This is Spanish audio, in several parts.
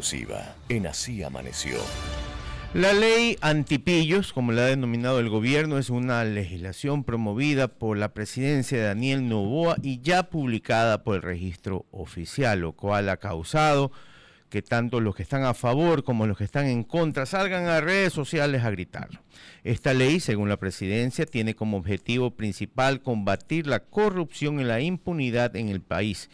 exclusiva en Así Amaneció. La ley antipillos, como la ha denominado el gobierno, es una legislación promovida por la presidencia de Daniel Noboa y ya publicada por el registro oficial, lo cual ha causado que tanto los que están a favor como los que están en contra salgan a redes sociales a gritarlo. Esta ley, según la presidencia, tiene como objetivo principal combatir la corrupción y la impunidad en el país.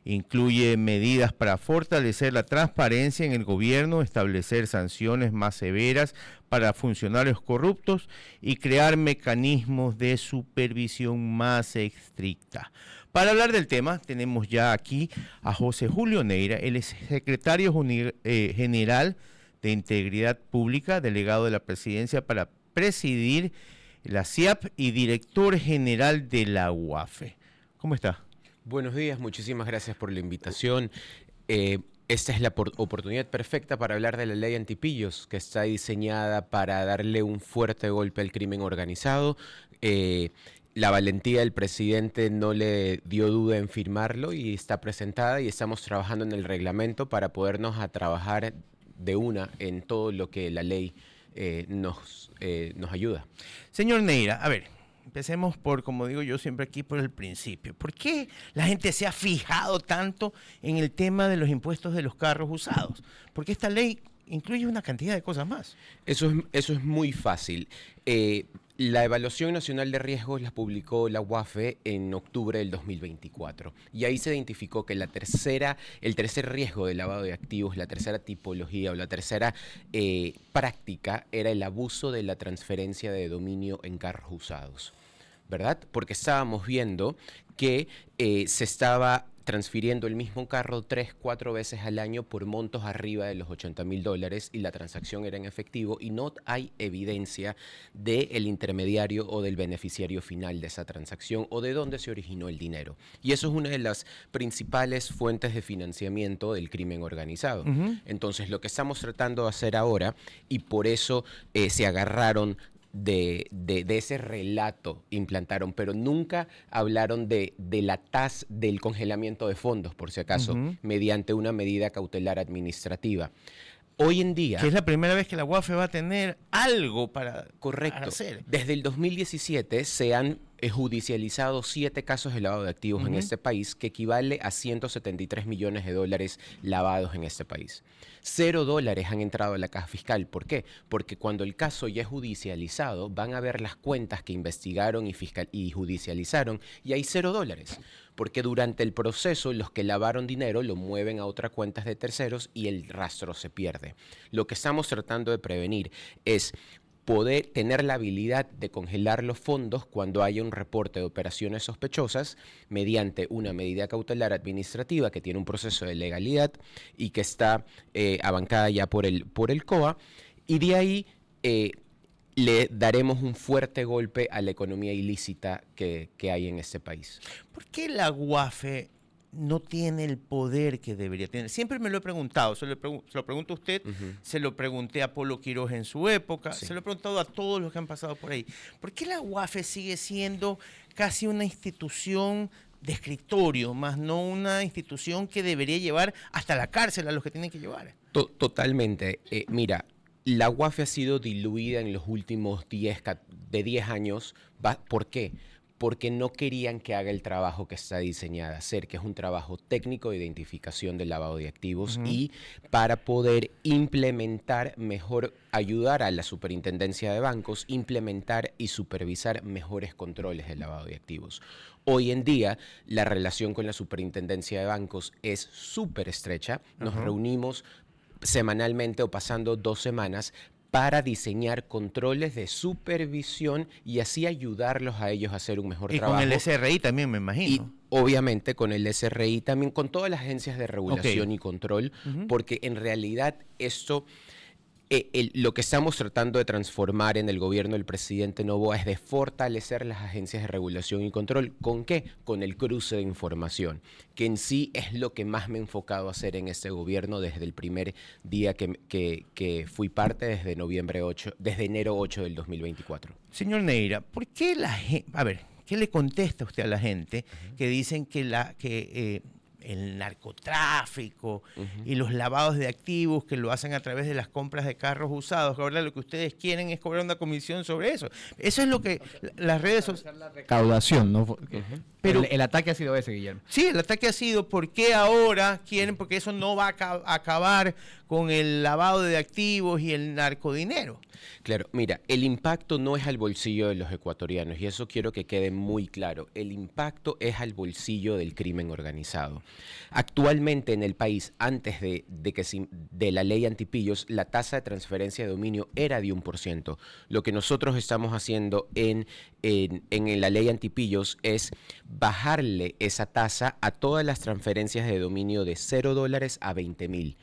Incluye medidas para fortalecer la transparencia en el gobierno, establecer sanciones más severas para funcionarios corruptos y crear mecanismos de supervisión más estricta. Para hablar del tema, tenemos ya aquí a José Julio Neira, él es secretario general de Integridad Pública, delegado de la presidencia para presidir la CIAP y director general de la UAFE. ¿Cómo está? Buenos días, muchísimas gracias por la invitación. Esta es la oportunidad perfecta para hablar de la ley antipillos, que está diseñada para darle un fuerte golpe al crimen organizado. La valentía del presidente no le dio duda en firmarlo y está presentada y estamos trabajando en el reglamento para podernos a trabajar de una en todo lo que la ley nos ayuda. Señor Neira, a ver, empecemos por, como digo yo siempre aquí, por el principio. ¿Por qué la gente se ha fijado tanto en el tema de los impuestos de los carros usados? Porque esta ley incluye una cantidad de cosas más. Eso es muy fácil. La Evaluación Nacional de Riesgos la publicó la UAFE en octubre del 2024 y ahí se identificó que el tercer riesgo de lavado de activos, la tercera tipología o la tercera práctica era el abuso de la transferencia de dominio en carros usados, ¿verdad? Porque estábamos viendo que se estaba transfiriendo el mismo carro 3-4 veces al año por montos arriba de los $80,000 y la transacción era en efectivo y no hay evidencia del intermediario o del beneficiario final de esa transacción o de dónde se originó el dinero. Y eso es una de las principales fuentes de financiamiento del crimen organizado. Entonces, lo que estamos tratando de hacer ahora, y por eso se agarraron de ese relato, implantaron, pero nunca hablaron de la tasa del congelamiento de fondos, por si acaso, mediante una medida cautelar administrativa. Hoy en día... Que es la primera vez que la UAFE va a tener algo para hacer. Desde el 2017 se han judicializado 7 casos de lavado de activos en este país, que equivale a $173 millones lavados en este país. $0 han entrado a la caja fiscal. ¿Por qué? Porque cuando el caso ya es judicializado, van a ver las cuentas que investigaron y judicializaron, y hay $0. Porque durante el proceso, los que lavaron dinero lo mueven a otras cuentas de terceros y el rastro se pierde. Lo que estamos tratando de prevenir es poder tener la habilidad de congelar los fondos cuando haya un reporte de operaciones sospechosas mediante una medida cautelar administrativa que tiene un proceso de legalidad y que está abancada ya por el COA, y de ahí le daremos un fuerte golpe a la economía ilícita que hay en este país. ¿Por qué la UAFE no tiene el poder que debería tener? Siempre me lo he preguntado, se lo pregunto a usted, se lo pregunté a Polo Quiroz en su época, se lo he preguntado a todos los que han pasado por ahí. ¿Por qué la UAFE sigue siendo casi una institución de escritorio, más no una institución que debería llevar hasta la cárcel a los que tienen que llevar? Totalmente. Mira, la UAFE ha sido diluida en los últimos 10 años. ¿Por qué? Porque no querían que haga el trabajo que está diseñada a hacer, que es un trabajo técnico de identificación del lavado de activos y para poder implementar mejor, ayudar a la superintendencia de bancos, implementar y supervisar mejores controles del lavado de activos. Hoy en día, la relación con la superintendencia de bancos es súper estrecha. Nos reunimos semanalmente o pasando 2 semanas para diseñar controles de supervisión y así ayudarlos a ellos a hacer un mejor trabajo. Y con el SRI también, me imagino. Y obviamente con el SRI también, con todas las agencias de regulación y control, porque en realidad esto... lo que estamos tratando de transformar en el gobierno del presidente Noboa es de fortalecer las agencias de regulación y control. ¿Con qué? Con el cruce de información, que en sí es lo que más me he enfocado a hacer en este gobierno desde el primer día que fui parte, desde enero 8 del 2024. Señor Neira, ¿por qué la gente... A ver, ¿qué le contesta usted a la gente que dicen que el narcotráfico y los lavados de activos que lo hacen a través de las compras de carros usados. Ahora lo que ustedes quieren es cobrar una comisión sobre eso. Eso es lo que las redes sociales... La recaudación, ¿no? Pero el ataque ha sido ese, Guillermo. sí, el ataque ha sido ¿por qué ahora quieren? Porque eso no va a acabar con el lavado de activos y el narcodinero. Claro, mira, el impacto no es al bolsillo de los ecuatorianos y eso quiero que quede muy claro. El impacto es al bolsillo del crimen organizado. Actualmente en el país, antes de la ley antipillos, la tasa de transferencia de dominio era de 1%. Lo que nosotros estamos haciendo en la ley antipillos es bajarle esa tasa a todas las transferencias de dominio de $0 a $20,000.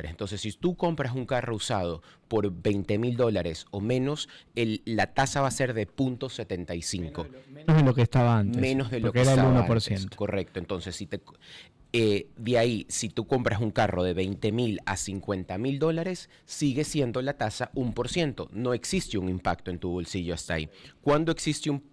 Entonces, si tú compras un carro usado por $20,000 o menos, la tasa va a ser de 0.75. Menos de lo que estaba antes. Menos de lo que era el estaba 1%. antes, correcto. Entonces, de ahí, si tú compras un carro de $20,000 a $50,000, sigue siendo la tasa 1%. No existe un impacto en tu bolsillo hasta ahí. ¿Cuándo existe un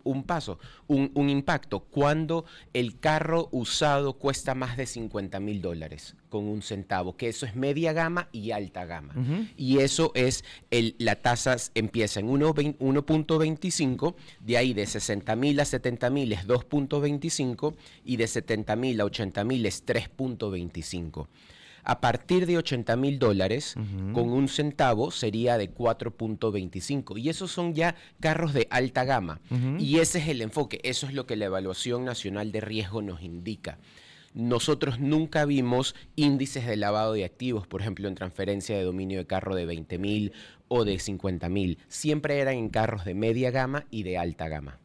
impacto? Cuando el carro usado cuesta más de $50,000 con un centavo, que eso es media gama y alta gama. Y eso es, la tasa empieza en 1.25, de ahí de 60,000 a 70,000 es 2.25 y de 70,000 a 80,000 es 3.25. A partir de $80,000, con un centavo sería de 4.25. Y esos son ya carros de alta gama. Y ese es el enfoque. Eso es lo que la Evaluación Nacional de Riesgo nos indica. Nosotros nunca vimos índices de lavado de activos, por ejemplo, en transferencia de dominio de carro de 20,000 o de 50,000. Siempre eran en carros de media gama y de alta gama.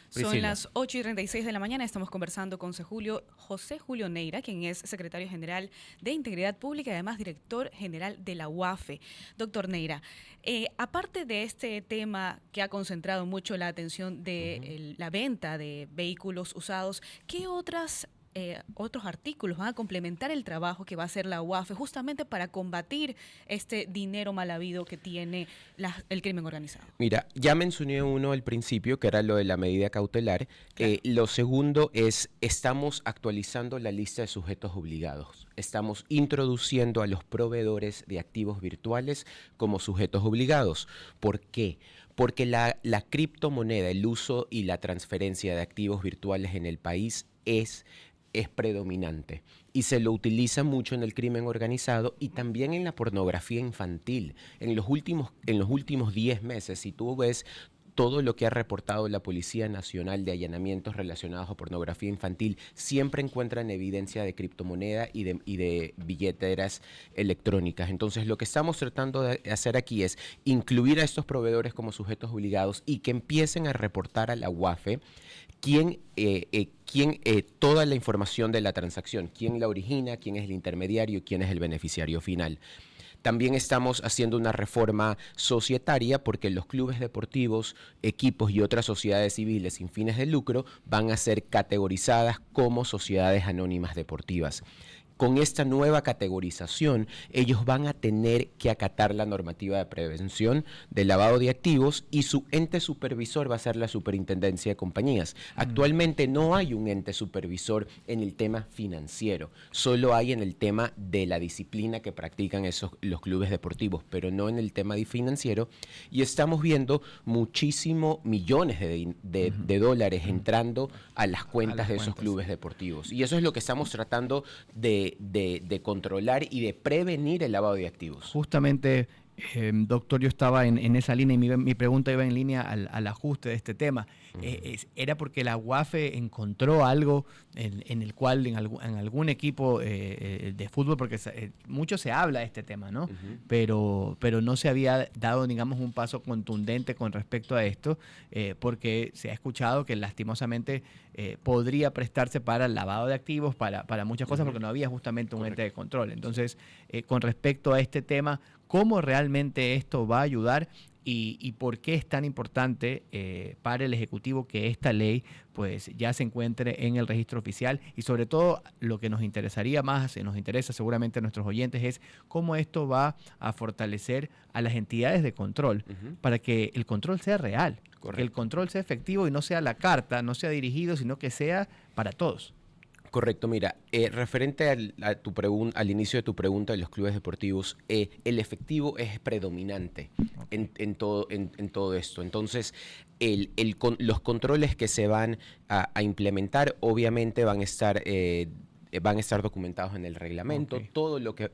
Son Priscila. las 8:36 de la mañana. Estamos conversando con José Julio Neira, quien es secretario general de Integridad Pública y además director general de la UAFE. Doctor Neira, aparte de este tema que ha concentrado mucho la atención de la venta de vehículos usados, ¿qué otros artículos van a complementar el trabajo que va a hacer la UAFE justamente para combatir este dinero mal habido que tiene el crimen organizado? Mira, ya mencioné uno al principio, que era lo de la medida cautelar. Claro. Lo segundo es, estamos actualizando la lista de sujetos obligados. Estamos introduciendo a los proveedores de activos virtuales como sujetos obligados. ¿Por qué? Porque la criptomoneda, el uso y la transferencia de activos virtuales en el país es predominante y se lo utiliza mucho en el crimen organizado y también en la pornografía infantil. En los últimos 10 meses, si tú ves todo lo que ha reportado la Policía Nacional de allanamientos relacionados a pornografía infantil, siempre encuentran evidencia de criptomoneda y de billeteras electrónicas. Entonces, lo que estamos tratando de hacer aquí es incluir a estos proveedores como sujetos obligados y que empiecen a reportar a la UAFE toda la información de la transacción, quién la origina, quién es el intermediario, quién es el beneficiario final. También estamos haciendo una reforma societaria porque los clubes deportivos, equipos y otras sociedades civiles sin fines de lucro van a ser categorizadas como sociedades anónimas deportivas. Con esta nueva categorización, ellos van a tener que acatar la normativa de prevención del lavado de activos y su ente supervisor va a ser la Superintendencia de Compañías. Actualmente no hay un ente supervisor en el tema financiero, solo hay en el tema de la disciplina que practican los clubes deportivos, pero no en el tema financiero. Y estamos viendo muchísimos millones de dólares entrando a las cuentas de esos clubes deportivos. Y eso es lo que estamos tratando de controlar y de prevenir el lavado de activos. Justamente, doctor, yo estaba en esa línea y mi pregunta iba en línea al ajuste de este tema. ¿Era porque la UAFE encontró algo en el cual en algún equipo de fútbol, porque mucho se habla de este tema, ¿no? Pero no se había dado, digamos, un paso contundente con respecto a esto, porque se ha escuchado que lastimosamente podría prestarse para el lavado de activos, para muchas cosas, porque no había justamente un ente de control. Entonces, con respecto a este tema, ¿cómo realmente esto va a ayudar y por qué es tan importante para el Ejecutivo que esta ley pues ya se encuentre en el registro oficial? Y sobre todo, lo que nos interesaría más, nos interesa seguramente a nuestros oyentes, es cómo esto va a fortalecer a las entidades de control para que el control sea real, que el control sea efectivo y no sea a la carta, no sea dirigido, sino que sea para todos. Correcto, mira, referente al inicio de tu pregunta de los clubes deportivos, el efectivo es predominante en todo esto. Entonces, los controles que se van a implementar obviamente van a estar documentados en el reglamento,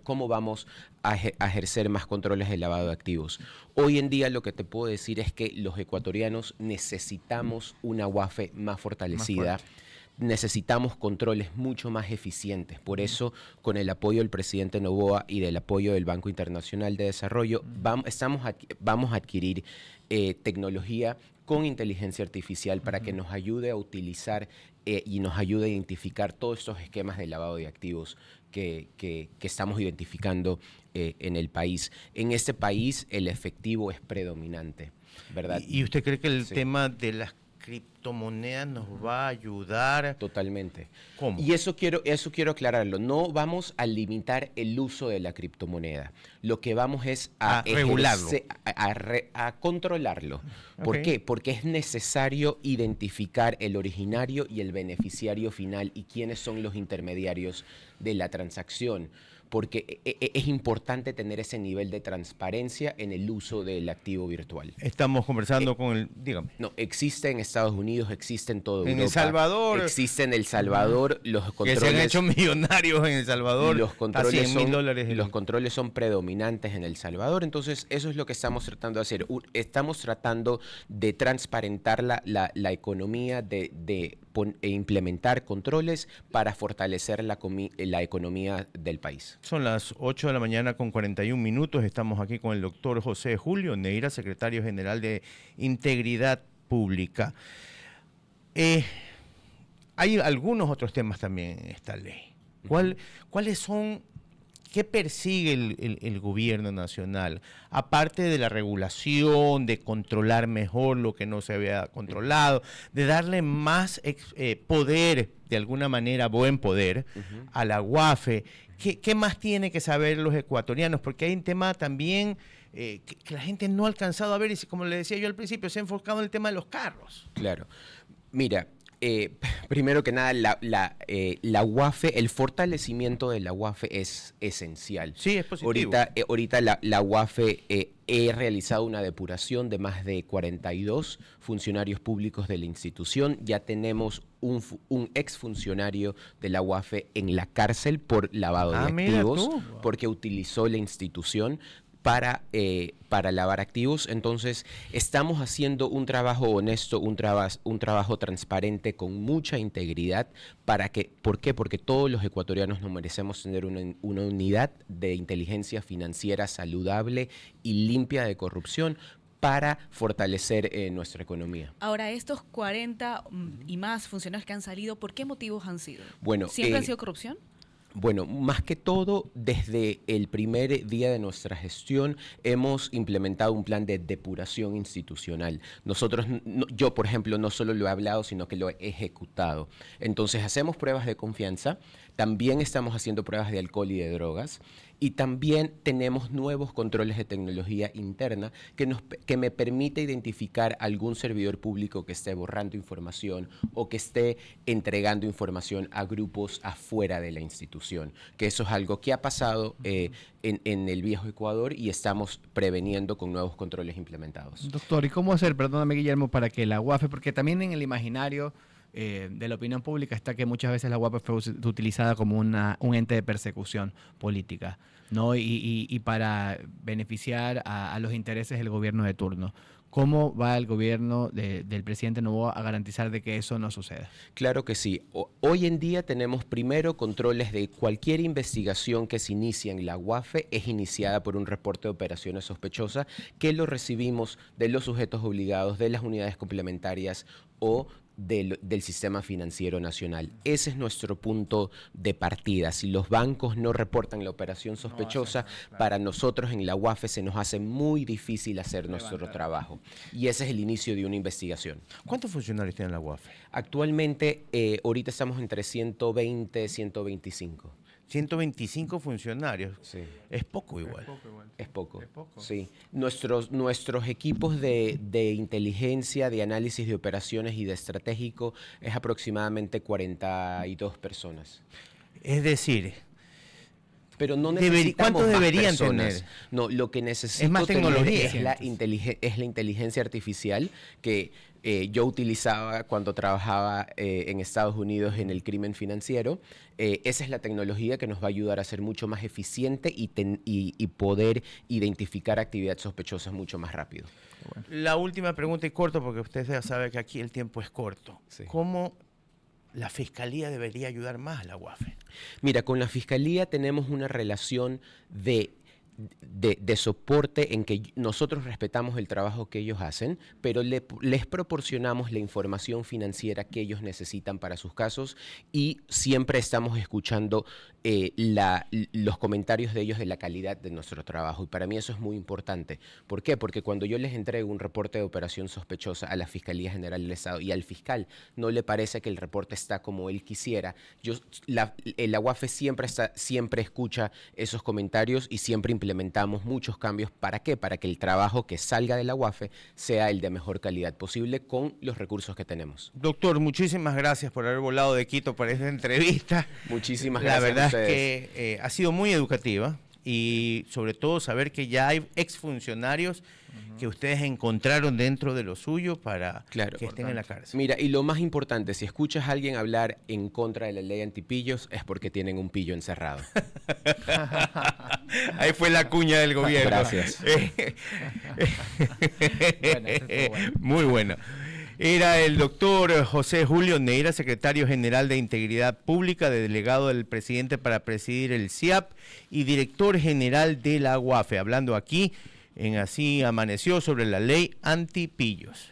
cómo vamos a ejercer más controles de lavado de activos. Hoy en día lo que te puedo decir es que los ecuatorianos necesitamos una UAFE más fortalecida. Necesitamos controles mucho más eficientes. Por eso, con el apoyo del presidente Noboa y del apoyo del Banco Internacional de Desarrollo, vamos a adquirir tecnología con inteligencia artificial para que nos ayude a utilizar y nos ayude a identificar todos estos esquemas de lavado de activos que estamos identificando en el país. En este país el efectivo es predominante, ¿verdad? ¿Y usted cree que el tema de las criptomonedas nos va a ayudar? Totalmente. ¿Cómo? Y eso quiero aclararlo. No vamos a limitar el uso de la criptomoneda. Lo que vamos es a regularlo. A controlarlo. ¿Por qué? Porque es necesario identificar el originario y el beneficiario final y quiénes son los intermediarios de la transacción. Porque es importante tener ese nivel de transparencia en el uso del activo virtual. Estamos conversando con el... Dígame. No, existe en Estados Unidos, existe en toda Europa. En El Salvador. Existe en El Salvador. Los controles... Que se han hecho millonarios en El Salvador. Los controles, los controles son predominantes en El Salvador. Entonces, eso es lo que estamos tratando de hacer. Estamos tratando de transparentar la economía, de implementar controles para fortalecer la economía del país. Son las 8 de la mañana con 41 minutos. Estamos aquí con el doctor José Julio Neira, secretario general de Integridad Pública. Hay algunos otros temas también en esta ley. ¿Cuáles son, qué persigue el gobierno nacional? Aparte de la regulación, de controlar mejor lo que no se había controlado, de darle más poder, de alguna manera buen poder, a la UAFE. ¿Qué más tiene que saber los ecuatorianos? Porque hay un tema también que la gente no ha alcanzado a ver, y como le decía yo al principio, se ha enfocado en el tema de los carros. Claro. Mira, primero que nada, la UAFE, el fortalecimiento de la UAFE es esencial. Sí, es positivo. Ahorita la UAFE he realizado una depuración de más de 42 funcionarios públicos de la institución. Ya tenemos un exfuncionario de la UAFE en la cárcel por lavado de activos, porque utilizó la institución para lavar activos. Entonces, estamos haciendo un trabajo honesto, un trabajo transparente con mucha integridad. ¿Por qué? Porque todos los ecuatorianos nos merecemos tener una unidad de inteligencia financiera saludable y limpia de corrupción para fortalecer nuestra economía. Ahora, estos 40 y más funcionarios que han salido, ¿por qué motivos han sido? Bueno, ¿siempre ha sido corrupción? Bueno, más que todo, desde el primer día de nuestra gestión hemos implementado un plan de depuración institucional. Yo, por ejemplo, no solo lo he hablado, sino que lo he ejecutado. Entonces, hacemos pruebas de confianza, también estamos haciendo pruebas de alcohol y de drogas, y también tenemos nuevos controles de tecnología interna que me permite identificar algún servidor público que esté borrando información o que esté entregando información a grupos afuera de la institución, que eso es algo que ha pasado en el viejo Ecuador y estamos preveniendo con nuevos controles implementados. Doctor, ¿y cómo hacer, perdóname Guillermo, para que la UAFE, porque también en el imaginario de la opinión pública está que muchas veces la UAFE fue utilizada como un ente de persecución política, ¿no? Y para beneficiar a los intereses del gobierno de turno. ¿Cómo va el gobierno del presidente Noboa a garantizar de que eso no suceda? Claro que sí. Hoy en día tenemos primero controles de cualquier investigación que se inicia en la UAFE es iniciada por un reporte de operaciones sospechosas que lo recibimos de los sujetos obligados, de las unidades complementarias o del sistema financiero nacional. Ese es nuestro punto de partida. Si los bancos no reportan la operación sospechosa, para nosotros en la UAFE se nos hace muy difícil hacer nuestro trabajo. Y ese es el inicio de una investigación. ¿Cuántos funcionarios tiene la UAFE? Actualmente, ahorita estamos entre 120 y 125. 125 funcionarios. Sí. Es poco igual. Es poco. Es poco. Sí. Nuestros equipos de inteligencia, de análisis de operaciones y de estratégico es aproximadamente 42 personas. Es decir, Pero no Deberi- necesitamos ¿cuántos más deberían personas. tener? No, lo que necesito más tener tecnología. es la inteligencia artificial que yo utilizaba cuando trabajaba en Estados Unidos en el crimen financiero. Esa es la tecnología que nos va a ayudar a ser mucho más eficiente y poder identificar actividad sospechosa mucho más rápido. la última pregunta y corto, porque usted ya sabe que aquí el tiempo es corto. Sí. ¿Cómo la Fiscalía debería ayudar más a la UAFE? Mira, con la Fiscalía tenemos una relación de soporte en que nosotros respetamos el trabajo que ellos hacen, pero les proporcionamos la información financiera que ellos necesitan para sus casos y siempre estamos escuchando los comentarios de ellos de la calidad de nuestro trabajo. Y para mí eso es muy importante. ¿Por qué? Porque cuando yo les entrego un reporte de operación sospechosa a la Fiscalía General del Estado y al fiscal no le parece que el reporte está como él quisiera, la UAFE siempre escucha esos comentarios y siempre implementamos muchos cambios. ¿Para qué? Para que el trabajo que salga de la UAFE sea el de mejor calidad posible con los recursos que tenemos. Doctor, muchísimas gracias por haber volado de Quito para esta entrevista. Muchísimas La gracias verdad a es ustedes. que ha sido muy educativa y sobre todo saber que ya hay exfuncionarios que ustedes encontraron dentro de lo suyo para Claro. que estén en la cárcel. Mira, y lo más importante, si escuchas a alguien hablar en contra de la ley antipillos, es porque tienen un pillo encerrado. Ahí fue la cuña del gobierno. Gracias. Bueno, eso estuvo bueno. Muy bueno. Era el doctor José Julio Neira, secretario general de Integridad Pública, delegado del presidente para presidir el CIAP y director general de la UAFE, hablando aquí en Así Amaneció sobre la ley antipillos.